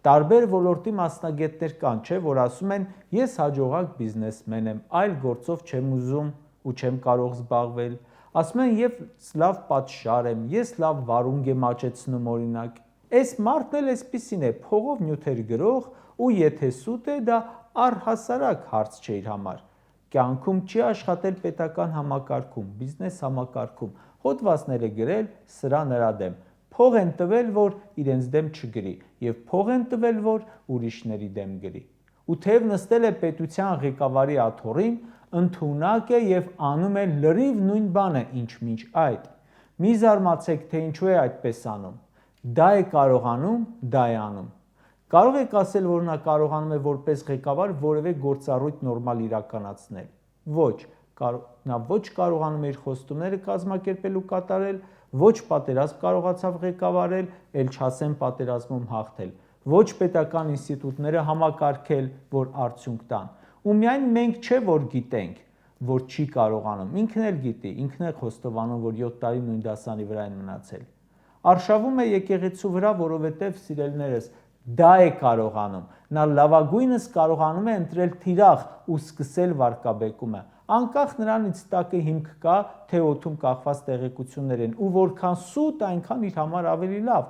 Տարբեր ոլորտի մասնագետներ կան, չէ, որ ասում են, ես հաջողակ բիզնեսմեն եմ, այլ գործով չեմ ուզում ու չեմ կարող զբաղվել։ Ասում են, ես լավ պատշար եմ, ես լավ վարունգ եմ աճեցնում օրինակ։ Այս մարդն էլ այսպիսին է, փողով նյութեր գրող ու եթե սուտ է, դա առհասարակ հարց չէ իր համար։ Կյանքում չի աշխատել պետական համակարգում, բիզնես համակարգում, հոդվածներ է գրել սրա նրա դեմ։ Փող են տվել, որ իրենց դեմ չգրի, և փող են տվել, որ ուրիշների դեմ գրի։ Ու թեև նստել է պետության ղեկավարի աթոռին, ընդունակ է և անում է լրիվ նույն բանը, ինչ մինչ այդ։ Մի զարմացեք, թե ինչու է այդպես անում։ Դա է կարողանում, դա է անում։ Կարող եք ասել, որ նա կարողանում է որպես ղեկավար որևէ գործառույթ նորմալ իրականացնել։ Ոչ, նա ոչ կարողանում է իր խոստումները կազմակերպել ու կատարել, ոչ պատերազմ կարողացավ ղեկավարել, էլ չասեմ պատերազմում հաղթել, ոչ պետական ինստիտուտները համակարգել, որ արդյունք տան։ Ու միայն մենք չէ, որ գիտենք, որ չի կարողանում, ինքն էլ գիտի, ինքն է խոստովանում, որ 7 տարի նույն դասանի վրա են մնացել։ Արշավում է եկեղեցու վրա, որովհետև սիրելիներս, դա է կարողանում, նա լավագույնս կարողանում է ընտրել թիրախ ու սկսել վարկաբեկումը, անկախ նրանից տակը հիմք կա, թե օդում կախված տեղեկություններ են, ու որքան սուտ, այնքան իր համար ավելի լավ։